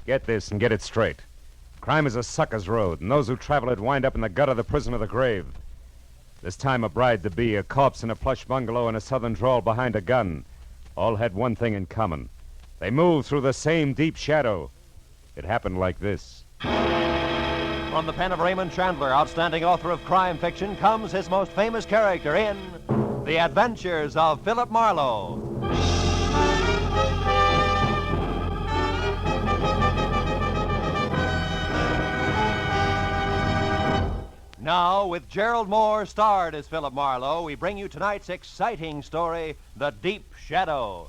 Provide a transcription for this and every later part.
Get this and get it straight. Crime is a sucker's road, and those who travel it wind up in the gutter, the prison, or the grave. This time a bride-to-be, a corpse in a plush bungalow, and a southern drawl behind a gun all had one thing in common. They moved through the same deep shadow. It happened like this. From the pen of Raymond Chandler, outstanding author of crime fiction, comes his most famous character in The Adventures of Philip Marlowe. Now, with Gerald Moore starred as Philip Marlowe, we bring you tonight's exciting story, The Deep Shadow.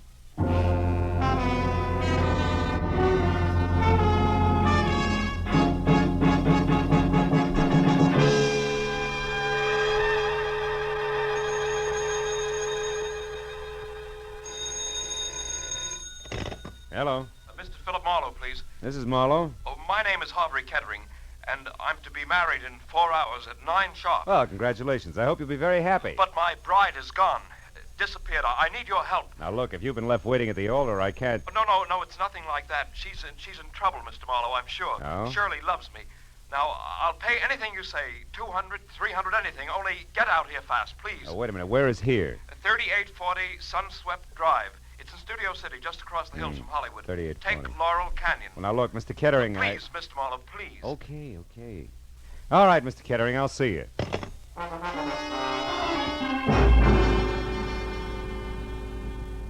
Hello. Mr. Philip Marlowe, please. This is Marlowe. Oh, my name is Harvey Kettering, and I'm to be married in 4 hours at 9 sharp. Well, congratulations. I hope you'll be very happy. But my bride is gone. Disappeared. I need your help. Now, look, if you've been left waiting at the altar, I can't... No, it's nothing like that. She's in trouble, Mr. Marlowe, I'm sure. Oh? Shirley loves me. Now, I'll pay anything you say, 200, 300, anything. Only get out here fast, please. Oh, wait a minute. Where is here? 3840 Sunswept Drive. It's in Studio City, just across the hills from Hollywood. 3840. Take Laurel Canyon. Well, now, look, Mr. Kettering, Please, Mr. Marlowe, please. Okay. All right, Mr. Kettering, I'll see you.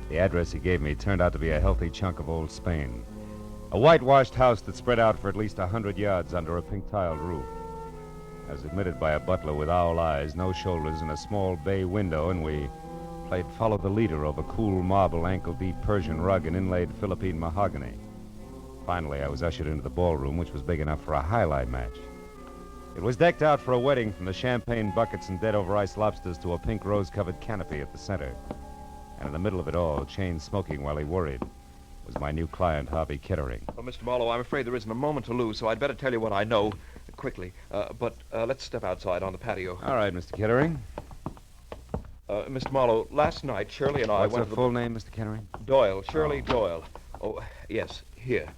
The address he gave me turned out to be a healthy chunk of old Spain. A whitewashed house that spread out for at least 100 yards under a pink-tiled roof. I was admitted by a butler with owl eyes, no shoulders, and a small bay window, and we played Follow the Leader over cool marble, ankle-deep Persian rug and inlaid Philippine mahogany. Finally, I was ushered into the ballroom, which was big enough for a highlight match. It was decked out for a wedding, from the champagne buckets and dead-over-ice lobsters to a pink rose-covered canopy at the center. And in the middle of it all, chain smoking while he worried, was my new client, Harvey Kettering. Well, Mr. Marlowe, I'm afraid there isn't a moment to lose, so I'd better tell you what I know quickly. But let's step outside on the patio. All right, Mr. Kettering. Mr. Marlowe, last night, Shirley and I What's went her to full name, Mr. Kettering? Doyle, Shirley Doyle. Oh, yes, here.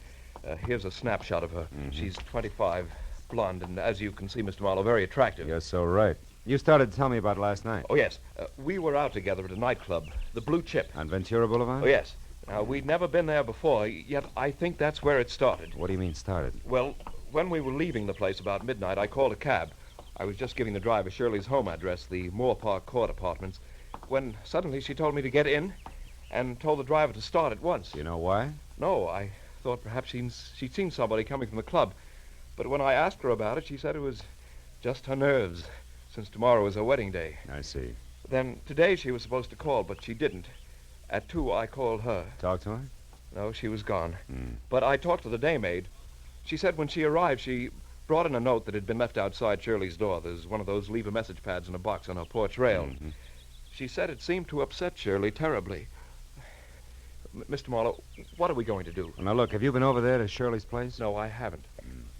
Here's a snapshot of her. Mm-hmm. She's 25, blonde, and as you can see, Mr. Marlowe, very attractive. You're so right. You started to tell me about last night. Oh, yes. We were out together at a nightclub, the Blue Chip. On Ventura Boulevard? Oh, yes. Now, we'd never been there before, yet I think that's where it started. What do you mean started? Well, when we were leaving the place about midnight, I called a cab. I was just giving the driver Shirley's home address, the Moore Park Court Apartments, when suddenly she told me to get in and told the driver to start at once. You know why? No, I thought perhaps she'd seen somebody coming from the club. But when I asked her about it, she said it was just her nerves, since tomorrow is her wedding day. I see. Then today she was supposed to call, but she didn't. At 2, I called her. Talk to her? No, she was gone. But I talked to the daymaid. She said when she arrived, she brought in a note that had been left outside Shirley's door. There's one of those leave-a-message pads in a box on her porch rail. Mm-hmm. She said it seemed to upset Shirley terribly. Mr. Marlowe, what are we going to do? Well, now, look, have you been over there to Shirley's place? No, I haven't.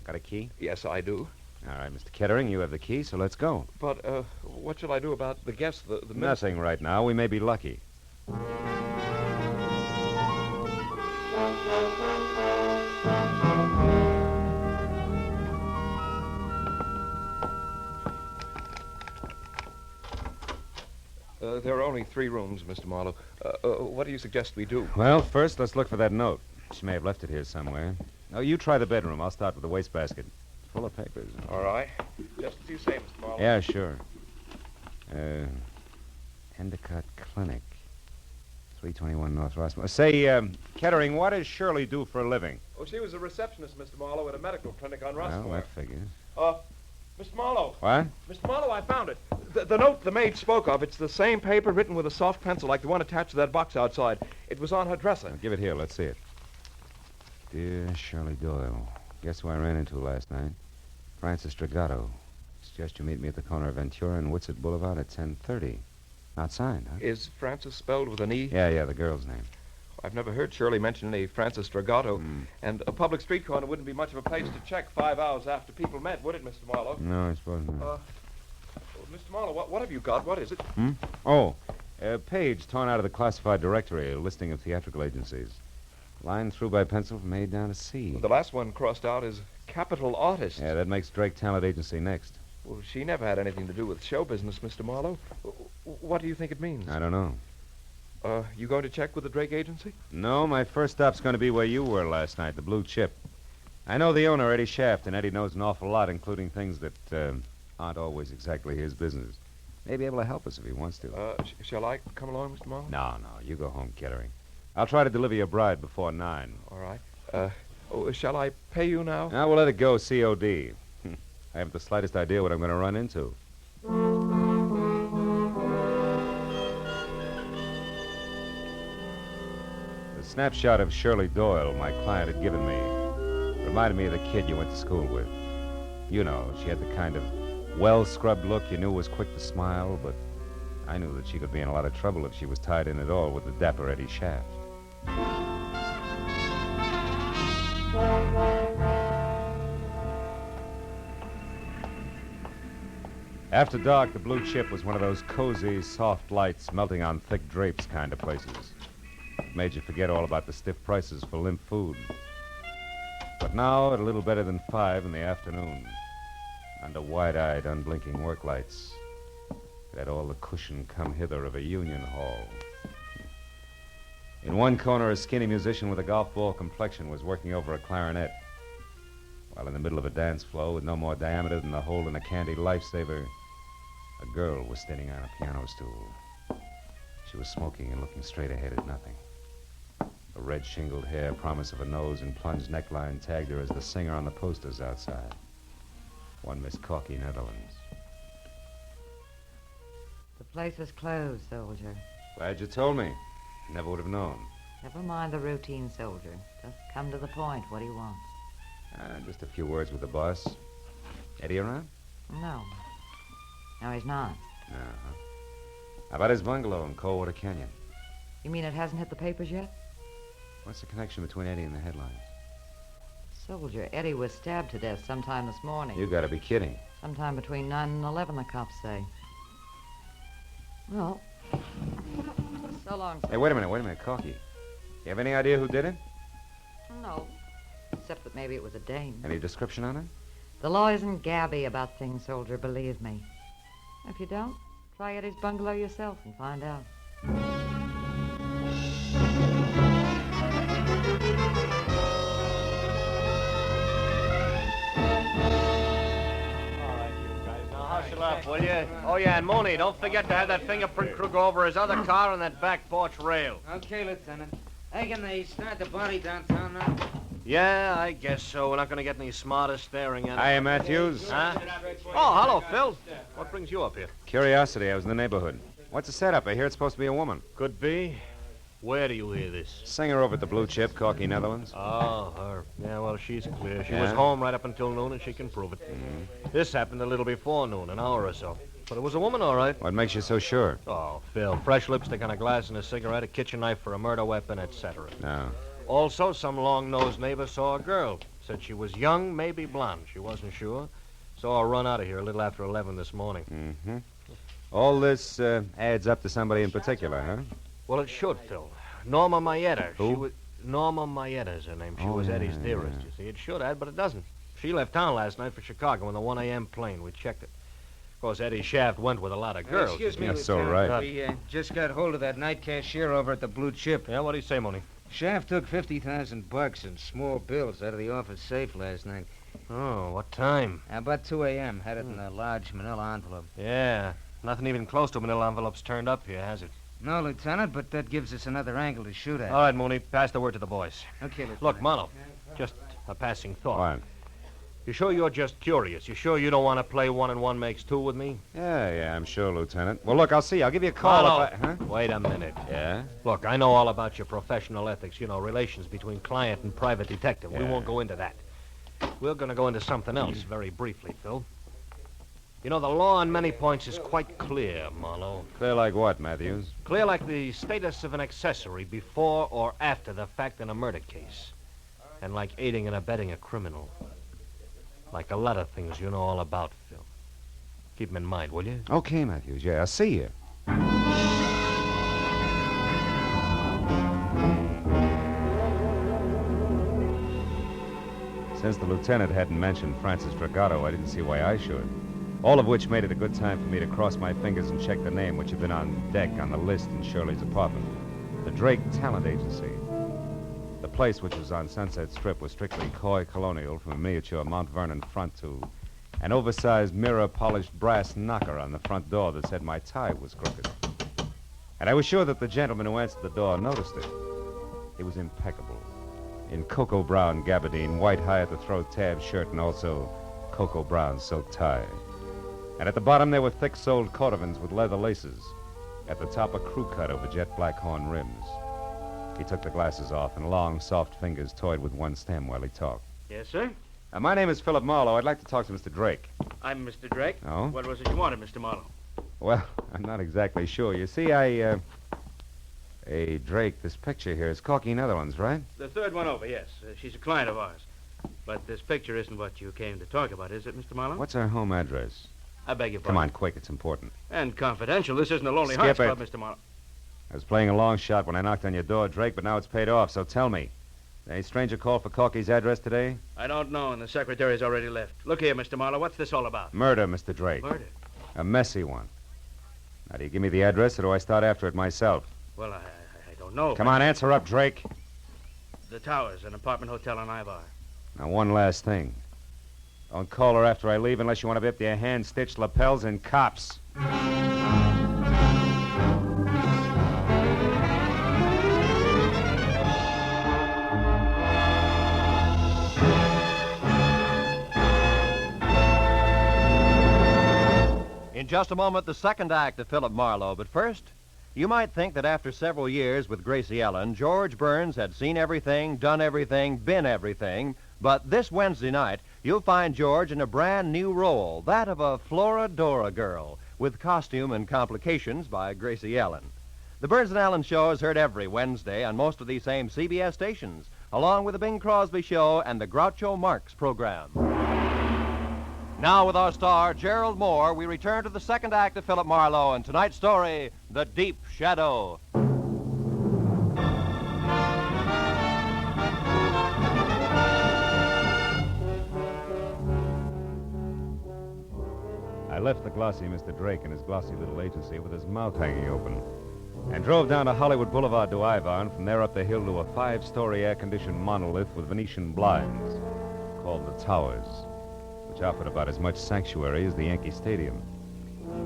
Got a key? Yes, I do. All right, Mr. Kettering, you have the key, so let's go. But what shall I do about the guests, the Nothing right now. We may be lucky. There are only 3 rooms, Mr. Marlowe. What do you suggest we do? Well, first, let's look for that note. She may have left it here somewhere. Oh, you try the bedroom. I'll start with the wastebasket. It's full of papers. All right. Just as you say, Mr. Marlowe. Yeah, sure. Endicott Clinic. 321 North Rossmore. Say, Kettering, what does Shirley do for a living? Oh, she was a receptionist, Mr. Marlowe, at a medical clinic on Rossmore. Well, that figures. Mr. Marlowe. What? Mr. Marlowe, I found it. The note the maid spoke of, it's the same paper written with a soft pencil like the one attached to that box outside. It was on her dresser. Now, give it here. Let's see it. Dear Shirley Doyle, guess who I ran into last night? Francis Dragato. Suggest you meet me at the corner of Ventura and Woodsett Boulevard at 10:30. Not signed, huh? Is Francis spelled with an E? Yeah, the girl's name. I've never heard Shirley mention any Francis Dragato. And a public street corner wouldn't be much of a place to check 5 hours after people met, would it, Mr. Marlowe? No, I suppose not. Mr. Marlowe, what have you got? What is it? Oh, a page torn out of the classified directory, a listing of theatrical agencies. Line through by pencil from A down to C. The last one crossed out is capital artist. Yeah, that makes Drake Talent Agency next. Well, she never had anything to do with show business, Mr. Marlowe. What do you think it means? I don't know. You going to check with the Drake agency? No, my first stop's going to be where you were last night, the Blue Chip. I know the owner, Eddie Shaft, and Eddie knows an awful lot, including things that aren't always exactly his business. May be able to help us if he wants to. Shall I come along, Mr. Marlowe? No, you go home, Kettering. I'll try to deliver your bride before 9. All right. Shall I pay you now? Now, we'll let it go COD. I haven't the slightest idea what I'm going to run into. The snapshot of Shirley Doyle my client had given me reminded me of the kid you went to school with. You know, she had the kind of well-scrubbed look you knew was quick to smile, but I knew that she could be in a lot of trouble if she was tied in at all with the dapper Eddie Shaft. After dark, the Blue Chip was one of those cozy, soft lights melting on thick drapes kind of places. It made you forget all about the stiff prices for limp food. But now, at a little better than 5 in the afternoon, under wide-eyed, unblinking work lights, it had all the cushion come hither of a union hall. In one corner, a skinny musician with a golf ball complexion was working over a clarinet, while in the middle of a dance floor with no more diameter than the hole in a candy lifesaver, a girl was standing on a piano stool. She was smoking and looking straight ahead at nothing. The red shingled hair, promise of a nose, and plunged neckline tagged her as the singer on the posters outside. One Miss Corky, Netherlands. The place is closed, soldier. Glad you told me. Never would have known. Never mind the routine, soldier. Just come to the point. What do you want? Just a few words with the boss. Eddie around? No. No, he's not. Uh-huh. How about his bungalow in Coldwater Canyon? You mean it hasn't hit the papers yet? What's the connection between Eddie and the headlines? Soldier, Eddie was stabbed to death sometime this morning. You gotta be kidding. Sometime between 9 and 11, the cops say. Well, so long, Hey, wait a minute, Corky. You have any idea who did it? No. Except that maybe it was a dame. Any description on it? The law isn't gabby about things, soldier, believe me. If you don't, try Eddie's bungalow yourself and find out. Hustle up, will you? Oh, yeah, and Mooney, don't forget to have that fingerprint crew go over his other car on that back porch rail. Okay, Lieutenant. Hey, can they start the body downtown now? Yeah, I guess so. We're not going to get any smarter staring at it. Hiya, Matthews. Huh? Oh, hello, Phil. What brings you up here? Curiosity, I was in the neighborhood. What's the setup? I hear it's supposed to be a woman. Could be. Where do you hear this? Singer over at the Blue Chip, Corky, Netherlands. Oh, her. Yeah, well, she's clear. She Yeah? was home right up until noon, and she can prove it. This happened a little before noon, an hour or so. But it was a woman, all right. What makes you so sure? Oh, Phil, fresh lipstick on a glass and a cigarette, a kitchen knife for a murder weapon, etc. No. Also, some long-nosed neighbor saw a girl. Said she was young, maybe blonde. She wasn't sure. Saw her run out of here a little after 11 this morning. Mm-hmm. All this adds up to somebody in particular, huh? Well, it should, Phil. Norma Mayetta. Who? She was... Norma Mayetta is her name. She Oh, was yeah, Eddie's dearest, yeah. you see. It should add, but it doesn't. She left town last night for Chicago in the 1 a.m. plane. We checked it. Of course, Eddie Shaft went with a lot of girls. Excuse me, That's so Lieutenant. right. We just got hold of that night cashier over at the Blue Chip. Yeah, what do you say, Mooney? Shaft took $50,000 in small bills out of the office safe last night. Oh, what time? About 2 a.m. Had it in a large manila envelope. Yeah, nothing even close to manila envelopes turned up here, has it? No, Lieutenant, but that gives us another angle to shoot at. All right, Mooney, pass the word to the boys. Okay, Lieutenant. Look, Marlowe, just a passing thought. What? You sure you're just curious? You sure you don't want to play 1 and 1 makes 2 with me? Yeah, I'm sure, Lieutenant. Well, look, I'll see you. I'll give you a call Marlowe, if I... Huh? wait a minute. Yeah? Look, I know all about your professional ethics, relations between client and private detective. We Yeah. won't go into that. We're going to go into something else very briefly, Phil. The law on many points is quite clear, Marlowe. Clear like what, Matthews? Clear like the status of an accessory before or after the fact in a murder case. And like aiding and abetting a criminal. Like a lot of things you know all about, Phil. Keep them in mind, will you? Okay, Matthews. Yeah, I'll see you. Since the lieutenant hadn't mentioned Francis Dragato, I didn't see why I should. All of which made it a good time for me to cross my fingers and check the name, which had been on deck on the list in Shirley's apartment. The Drake Talent Agency. The place, which was on Sunset Strip, was strictly coy colonial, from a miniature Mount Vernon front to an oversized mirror-polished brass knocker on the front door that said my tie was crooked. And I was sure that the gentleman who answered the door noticed it. He was impeccable. In cocoa brown gabardine, white high-at-the-throat tab shirt, and also cocoa brown silk tie. And at the bottom there were thick-soled cordovans with leather laces. At the top, a crew cut over jet black horn rims. He took the glasses off, and long, soft fingers toyed with one stem while he talked. Yes, sir? My name is Philip Marlowe. I'd like to talk to Mr. Drake. I'm Mr. Drake. Oh? What was it you wanted, Mr. Marlowe? Well, I'm not exactly sure. You see, Hey, Drake, this picture here is Corky Netherlands, right? The third one over, yes. She's a client of ours. But this picture isn't what you came to talk about, is it, Mr. Marlowe? What's her home address? I beg your Come pardon. on, quick. It's important. And confidential. This isn't a Lonely Skip Hearts it. Club, Mr. Marlowe. I was playing a long shot when I knocked on your door, Drake, but now it's paid off, so tell me. Any stranger called for Corky's address today? I don't know, and the secretary's already left. Look here, Mr. Marlowe, what's this all about? Murder, Mr. Drake. Murder? A messy one. Now, do you give me the address, or do I start after it myself? Well, I don't know. Come on, answer up, Drake. The Towers, an apartment hotel on Ivar. Now, one last thing. Don't call her after I leave unless you want to be up to your hand-stitched lapels and cops. In just a moment, the second act of Philip Marlowe. But first, you might think that after several years with Gracie Ellen, George Burns had seen everything, done everything, been everything. But this Wednesday night, you'll find George in a brand new role, that of a Florodora girl, with costume and complications by Gracie Ellen. The Burns and Allen Show is heard every Wednesday on most of these same CBS stations, along with the Bing Crosby Show and the Groucho Marx program. Now, with our star, Gerald Moore, we return to the second act of Philip Marlowe and tonight's story, The Deep Shadow. I left the glossy Mr. Drake in his glossy little agency with his mouth hanging open and drove down to Hollywood Boulevard to Ivar, and from there up the hill to a 5-story air-conditioned monolith with Venetian blinds called the Towers, which offered about as much sanctuary as the Yankee Stadium.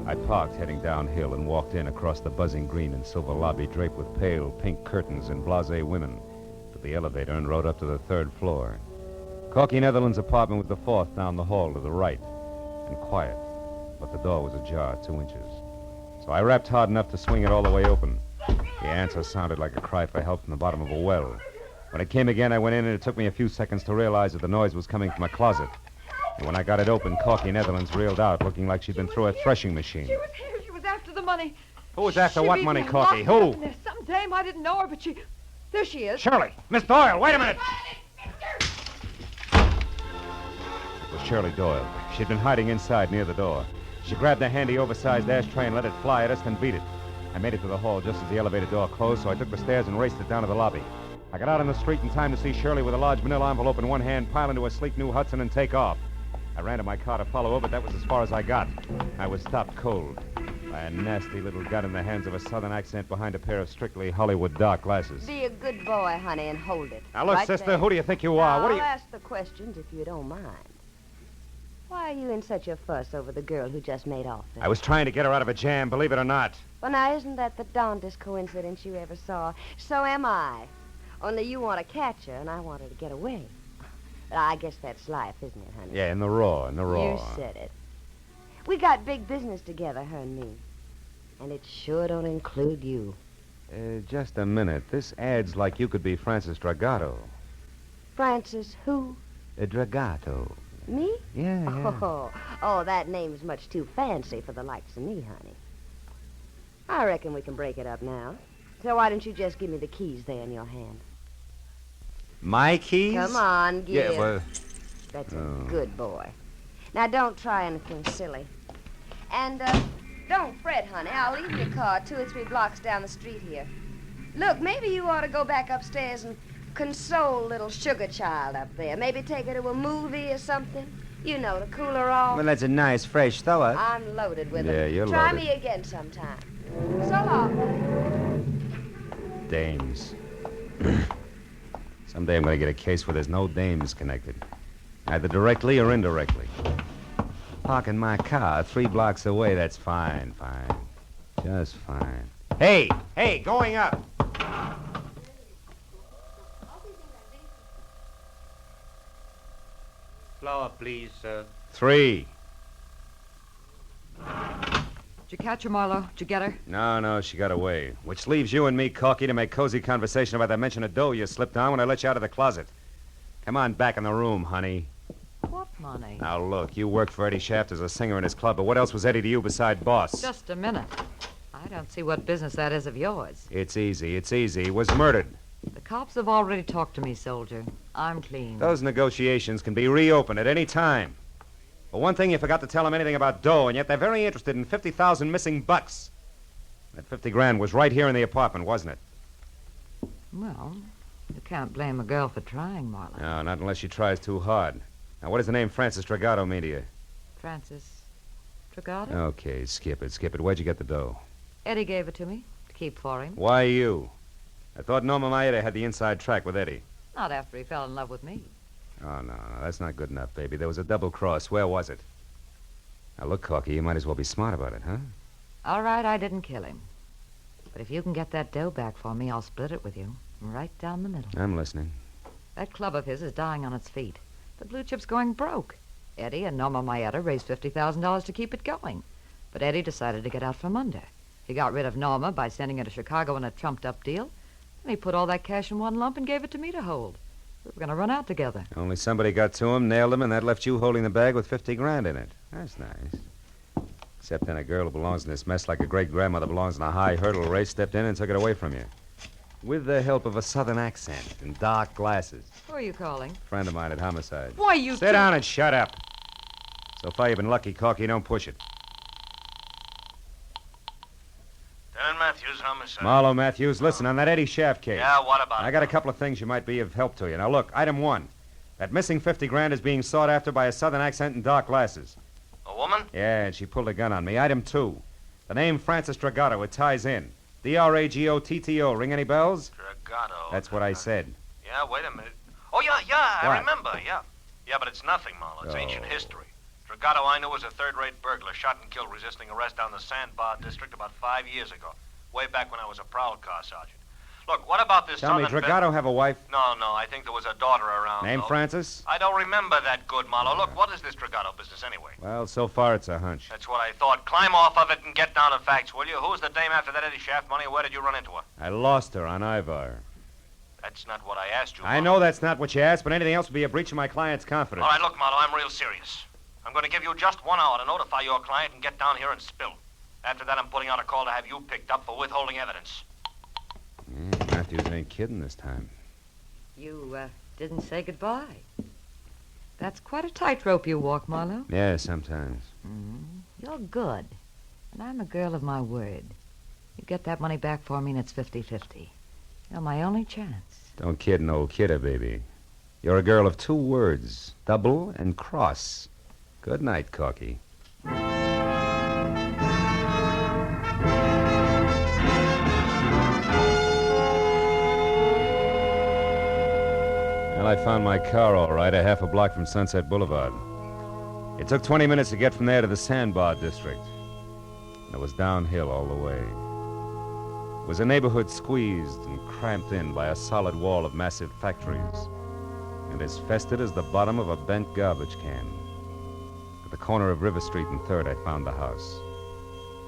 I parked heading downhill and walked in across the buzzing green and silver lobby draped with pale pink curtains and blasé women to the elevator and rode up to the 3rd floor. Corky Netherlands' apartment was the 4th down the hall to the right, and quiet, but the door was ajar 2 inches. So I rapped hard enough to swing it all the way open. The answer sounded like a cry for help from the bottom of a well. When it came again, I went in, and it took me a few seconds to realize that the noise was coming from a closet. And when I got it open, Corky Netherlands reeled out, looking like she'd been through a threshing machine. She was here. She was after the money. Who was after She what beat money, me and Corky? locked me up Who? in there. Some dame, I didn't know her, but she... There she is. Shirley! Miss Doyle, wait a minute! It was Shirley Doyle. She'd been hiding inside near the door. She grabbed a handy, oversized ashtray and let it fly at us, then beat it. I made it to the hall just as the elevator door closed, so I took the stairs and raced it down to the lobby. I got out on the street in time to see Shirley with a large manila envelope in one hand pile into a sleek new Hudson and take off. I ran to my car to follow her, but that was as far as I got. I was stopped cold by a nasty little gun in the hands of a southern accent behind a pair of strictly Hollywood dark glasses. Be a good boy, honey, and hold it. Now, look, Right sister, there. who do you think you are? Now, What do you... I'll ask the questions if you don't mind. Why are you in such a fuss over the girl who just made off there? I was trying to get her out of a jam, believe it or not. Well, now, isn't that the darndest coincidence you ever saw? So am I. Only you want to catch her, and I want her to get away. But I guess that's life, isn't it, honey? Yeah, in the raw. You said it. We got big business together, her and me. And it sure don't include you. Just a minute. This ad's like you could be Francis Dragato. Francis who? Dragato. Me? Yeah. Oh, that name's much too fancy for the likes of me, honey. I reckon we can break it up now. So why don't you just give me the keys there in your hand? My keys? Come on, give. Yeah, well... That's a good boy. Now, don't try anything silly. And, don't fret, honey. I'll leave your car 2 or 3 blocks down the street here. Look, maybe you ought to go back upstairs and console little sugar child up there. Maybe take her to a movie or something. You know, to cool her off. Well, that's a nice, fresh thought. I'm loaded with them. Yeah, you're Try loaded. me again sometime. So long. Dames. Someday I'm going to get a case where there's no dames connected. Either directly or indirectly. Parking my car 3 blocks away, that's fine. Just fine. Hey, going up! Flour, please, sir. 3. Did you catch her, Marlowe? Did you get her? No, she got away. Which leaves you and me, Corky, to make cozy conversation about that mention of dough you slipped on when I let you out of the closet. Come on back in the room, honey. What money? Now, look, you worked for Eddie Shaft as a singer in his club, but what else was Eddie to you beside boss? Just a minute. I don't see what business that is of yours. It's easy. He was murdered. The cops have already talked to me, soldier. I'm clean. Those negotiations can be reopened at any time. But one thing, you forgot to tell them anything about dough, and yet they're very interested in 50,000 missing bucks. That 50 grand was right here in the apartment, wasn't it? Well, you can't blame a girl for trying, Marlowe. No, not unless she tries too hard. Now, what does the name Francis Dragato mean to you? Francis Dragato? Okay, skip it. Where'd you get the dough? Eddie gave it to me to keep for him. Why you? I thought Norma Maeda had the inside track with Eddie. Not after he fell in love with me. Oh, no, that's not good enough, baby. There was a double cross. Where was it? Now, look, Corky, you might as well be smart about it, huh? All right, I didn't kill him. But if you can get that dough back for me, I'll split it with you. Right down the middle. I'm listening. That club of his is dying on its feet. The blue chip's going broke. Eddie and Norma Maeda raised $50,000 to keep it going. But Eddie decided to get out from under. He got rid of Norma by sending her to Chicago in a trumped-up deal. And he put all that cash in one lump and gave it to me to hold. We were going to run out together. Only somebody got to him, nailed him, and that left you holding the bag with 50 grand in it. That's nice. Except then a girl who belongs in this mess like a great-grandmother belongs in a high hurdle race stepped in and took it away from you. With the help of a southern accent and dark glasses. Who are you calling? Friend of mine at Homicide. Why, you Sit down and shut up. So far you've been lucky, Corky. Don't push it. Lieutenant Matthews, homicide. Marlowe Matthews, listen, on that Eddie Shaft case. Yeah, what about it? I got a couple of things you might be of help to you. Now, look, item 1. That missing 50 grand is being sought after by a southern accent and dark glasses. A woman? Yeah, and she pulled a gun on me. Item 2. The name Francis Dragato, it ties in. D-R-A-G-O-T-T-O. Ring any bells? Dragato. That's what I said. Yeah, wait a minute. Oh, yeah, What? I remember, yeah. Yeah, but it's nothing, Marlowe. It's ancient history. Dragato I knew was a third-rate burglar, shot and killed resisting arrest down the Sandbar district about 5 years ago. Way back when I was a prowl car sergeant. Look, what about this Tell me, southern Dragato have a wife? No, I think there was a daughter around. Name though. Francis? I don't remember that good, Marlowe. Look, what is this Dragato business anyway? Well, so far it's a hunch. That's what I thought. Climb off of it and get down to facts, will you? Who was the dame after that Eddie Shaft money? Where did you run into her? I lost her on Ivar. That's not what I asked you, I Marlowe. know that's not what you asked, but anything else would be a breach of my client's confidence. All right, look, Marlowe, I'm real serious. I'm going to give you just 1 hour to notify your client and get down here and spill. After that, I'm putting out a call to have you picked up for withholding evidence. Matthews ain't kidding this time. You, didn't say goodbye. That's quite a tightrope you walk, Marlowe. Yeah, sometimes. You're good. And I'm a girl of my word. You get that money back for me and it's 50-50. You're my only chance. Don't kid an old kidder, baby. You're a girl of 2 words. Double and cross. Good night, Corky. Well, I found my car all right, a half a block from Sunset Boulevard. It took 20 minutes to get from there to the Sandbar district. And it was downhill all the way. It was a neighborhood squeezed and cramped in by a solid wall of massive factories, and as fetid as the bottom of a bent garbage can. At the corner of River Street and 3rd, I found the house.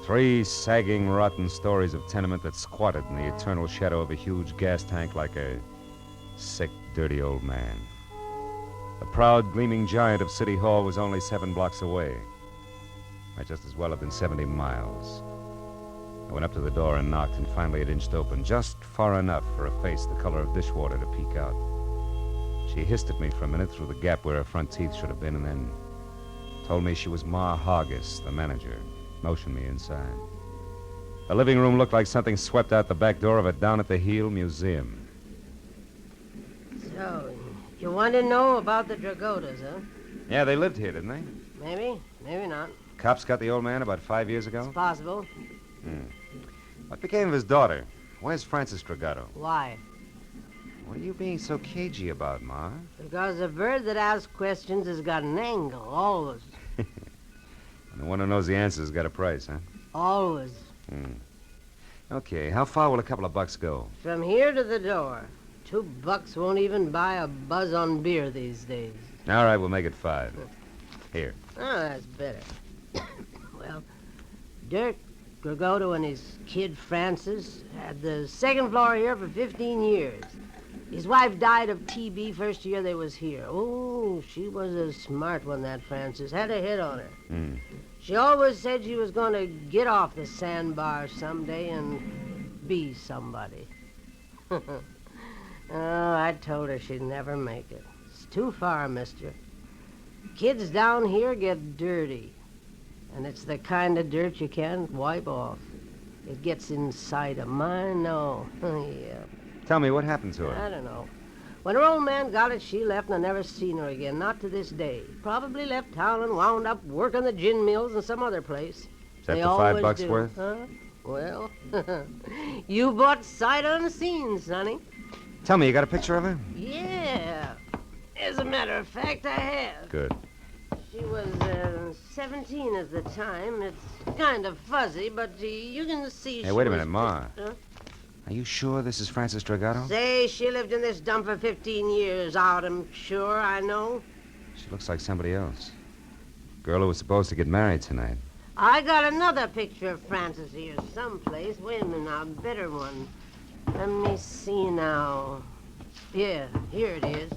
3 sagging, rotten stories of tenement that squatted in the eternal shadow of a huge gas tank like a sick, dirty old man. The proud, gleaming giant of City Hall was only 7 blocks away. Might just as well have been 70 miles. I went up to the door and knocked, and finally it inched open, just far enough for a face the color of dishwater to peek out. She hissed at me for a minute through the gap where her front teeth should have been, and then told me she was Ma Hargis, the manager, motioned me inside. The living room looked like something swept out the back door of a down-at-the-heel museum. want to know about the Dragotas, huh? Yeah, they lived here, didn't they? Maybe, maybe not. Cops got the old man about 5 years ago? It's possible. What became of his daughter? Where's Francis Dragato? Why? What are you being so cagey about, Ma? Because a bird that asks questions has got an angle, always. And the one who knows the answer's got a price, huh? Always. Okay, how far will a couple of bucks go? From here to the door. $2 won't even buy a buzz on beer these days. All right, we'll make it 5. Here. Oh, that's better. Well, Dirk Dragoto and his kid Francis had the second floor here for 15 years. His wife died of TB first year they was here. Oh, she was a smart one, that Francis. Had a hit on her. She always said she was going to get off the sandbar someday and be somebody. Oh, I told her she'd never make it. It's too far, mister. Kids down here get dirty. And it's the kind of dirt you can't wipe off. It gets inside of mine, no. Yeah. Tell me, what happened to her? I don't know. When her old man got it, she left, and I never seen her again, not to this day. Probably left town and wound up working the gin mills in some other place. Is that They the always $5 do. worth? Huh? Well, you bought sight unseen, Sonny. Tell me, you got a picture of her? Yeah. As a matter of fact, I have. Good. She was 17 at the time. It's kind of fuzzy, but you can see Hey, she wait a was minute, Ma. Huh? Are you sure this is Francis Dragato? Say, she lived in this dump for 15 years out, I'm sure, I know. She looks like somebody else. Girl who was supposed to get married tonight. I got another picture of Francis here someplace. Wait a minute now, a better one. Let me see now. Yeah, here it is.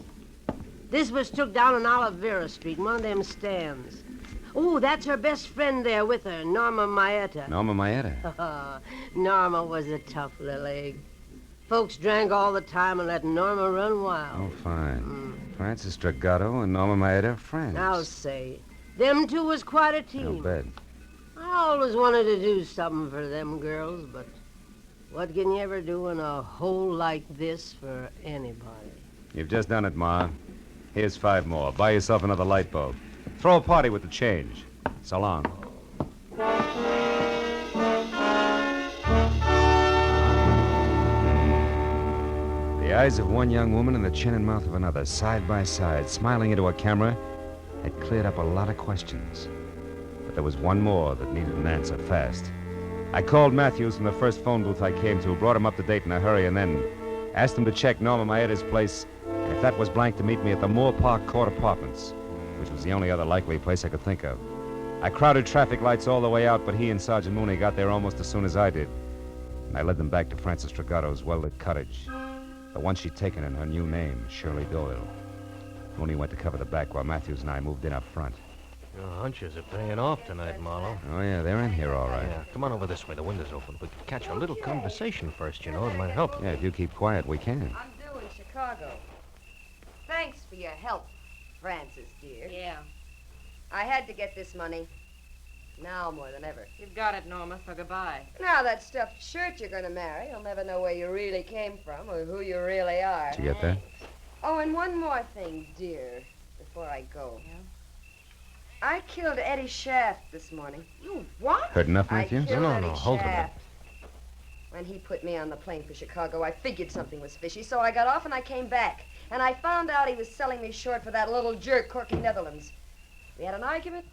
This was took down on Olivera Street, one of them stands. Oh, that's her best friend there with her, Norma Maeta. Norma Maeta. Norma was a tough little egg. Folks drank all the time and let Norma run wild. Oh, fine. Francis Dragato and Norma Maeta are friends. Now say, them two was quite a team. No bet. I always wanted to do something for them girls, but what can you ever do in a hole like this for anybody? You've just done it, Ma. Here's 5 more. Buy yourself another light bulb. Throw a party with the change. So long. The eyes of one young woman and the chin and mouth of another, side by side, smiling into a camera, had cleared up a lot of questions. But there was one more that needed an answer fast. I called Matthews from the first phone booth I came to, brought him up to date in a hurry, and then asked him to check Norma Maeta's place, and if that was blank, to meet me at the Moore Park Court Apartments, which was the only other likely place I could think of. I crowded traffic lights all the way out, but he and Sergeant Mooney got there almost as soon as I did. And I led them back to Francis Dragato's well-lit cottage, the one she'd taken in her new name, Shirley Doyle. Mooney went to cover the back while Matthews and I moved in up front. Your hunches are paying off tonight, Marlowe. Oh, yeah, they're in here all right. Yeah, come on over this way. The window's open. We could catch a little conversation first, you know. It might help. Yeah, if you keep quiet, we can. I'm due in Chicago. Thanks for your help, Francis, dear. Yeah. I had to get this money. Now more than ever. You've got it, Norma, so goodbye. Now that stuffed shirt you're going to marry, you'll never know where you really came from or who you really are. Did you get that? Oh, and one more thing, dear, before I go. Yeah? I killed Eddie Shaft this morning. You what? Heard enough, Matthews? I killed No, Eddie hold it. Shaft. When he put me on the plane for Chicago, I figured something was fishy, so I got off and I came back. And I found out he was selling me short for that little jerk, Corky Netherlands. We had an argument.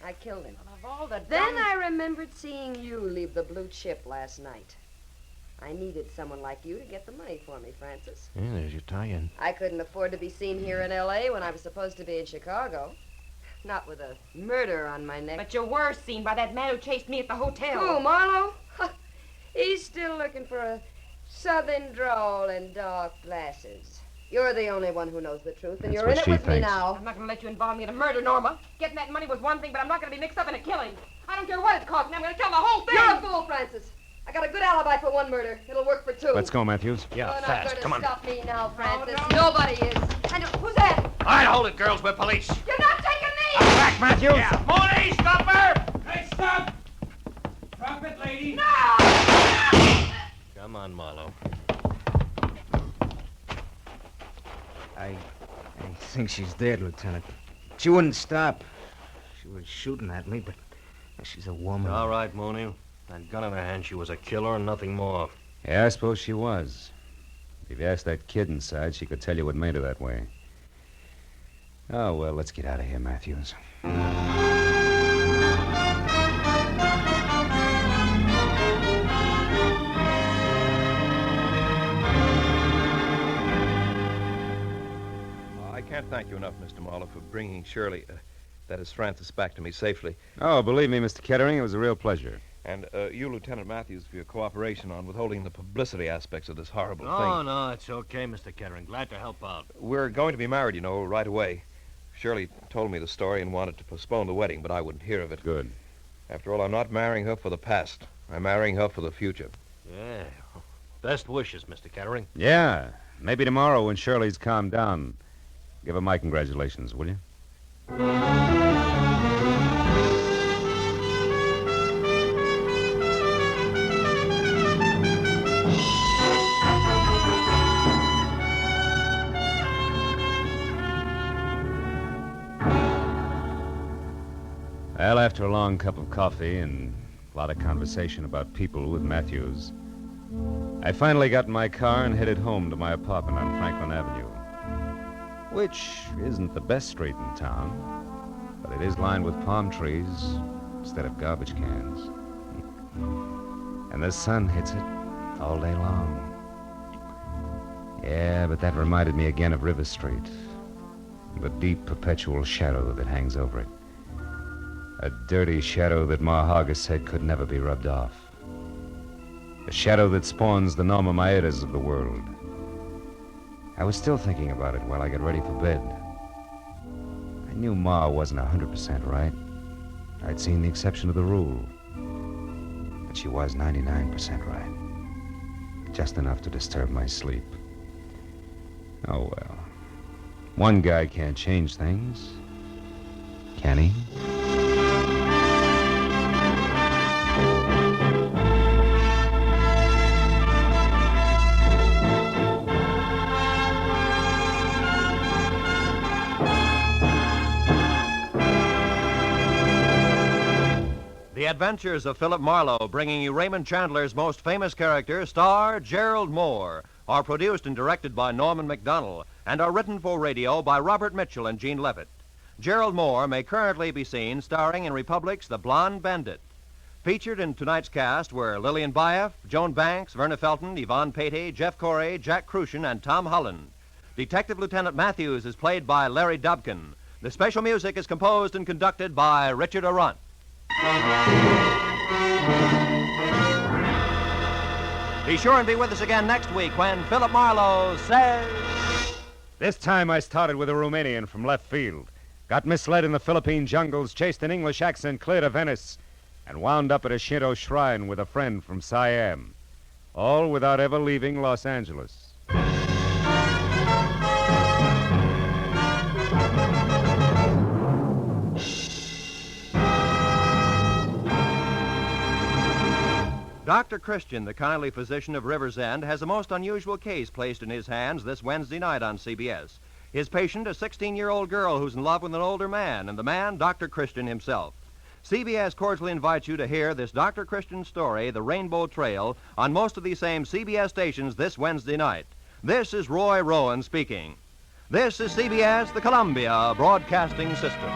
I killed him. Of all the Then I remembered seeing you leave the Blue Chip last night. I needed someone like you to get the money for me, Francis. Yeah, there's your tie-in. I couldn't afford to be seen here in L.A. when I was supposed to be in Chicago. Not with a murder on my neck. But you were seen by that man who chased me at the hotel. Who, Marlowe? He's still looking for a southern drawl and dark glasses. You're the only one who knows the truth, and That's you're what in it she with me thinks. now. I'm not going to let you involve me in a murder, Norma. Getting that money was one thing, but I'm not going to be mixed up in a killing. I don't care what it costs me. I'm going to tell the whole thing. You're a fool, Francis. I got a good alibi for one murder. It'll work for 2. Let's go, Matthews. Yeah, You're fast. not going Come to on. stop me now, Francis. no. Nobody is. And who's that? All right, hold it, girls. We're police. You're not taking me! Back, Matthews! Yeah, Mooney, stop her! Hey, stop! Drop it, lady. Come on, Marlowe. I think she's dead, Lieutenant. She wouldn't stop. She was shooting at me, but she's a woman. All right, Mooney. That gun in her hand, she was a killer and nothing more. Yeah, I suppose she was. If you asked that kid inside, she could tell you what made her that way. Oh, well, let's get out of here, Matthews. I can't thank you enough, Mr. Marlowe, for bringing Shirley, that is Francis, back to me safely. Oh, believe me, Mr. Kettering, it was a real pleasure. And you, Lieutenant Matthews, for your cooperation on withholding the publicity aspects of this horrible No, thing. no, it's okay, Mr. Kettering. Glad to help out. We're going to be married, you know, right away. Shirley told me the story and wanted to postpone the wedding, but I wouldn't hear of it. Good. After all, I'm not marrying her for the past. I'm marrying her for the future. Yeah. Best wishes, Mr. Kettering. Yeah. Maybe tomorrow when Shirley's calmed down. Give her my congratulations, will you? Well, after a long cup of coffee and a lot of conversation about people with Matthews, I finally got in my car and headed home to my apartment on Franklin Avenue, which isn't the best street in town, but it is lined with palm trees instead of garbage cans. And the sun hits it all day long. Yeah, but that reminded me again of River Street, the deep, perpetual shadow that hangs over it. A dirty shadow that Ma Hargis said could never be rubbed off. A shadow that spawns the Norma Maedas of the world. I was still thinking about it while I got ready for bed. I knew Ma wasn't 100% right. I'd seen the exception to the rule. But she was 99% right. Just enough to disturb my sleep. Oh, well. One guy can't change things. Can he? The Adventures of Philip Marlowe, bringing you Raymond Chandler's most famous character, star Gerald Moore, are produced and directed by Norman MacDonald and are written for radio by Robert Mitchell and Gene Levitt. Gerald Moore may currently be seen starring in Republic's The Blonde Bandit. Featured in tonight's cast were Lillian Buyeff, Joan Banks, Verna Felton, Yvonne Patey, Jeff Corey, Jack Crucian, and Tom Holland. Detective Lieutenant Matthews is played by Larry Dobkin. The special music is composed and conducted by Richard Arant. Be sure and be with us again next week when Philip Marlowe says... This time I started with a Romanian from left field. Got misled in the Philippine jungles, chased an English accent clear to Venice, and wound up at a Shinto shrine with a friend from Siam. All without ever leaving Los Angeles. Dr. Christian, the kindly physician of River's End, has a most unusual case placed in his hands this Wednesday night on CBS. His patient, a 16-year-old girl who's in love with an older man, and the man, Dr. Christian himself. CBS cordially invites you to hear this Dr. Christian story, The Rainbow Trail, on most of these same CBS stations this Wednesday night. This is Roy Rowan speaking. This is CBS, the Columbia Broadcasting System.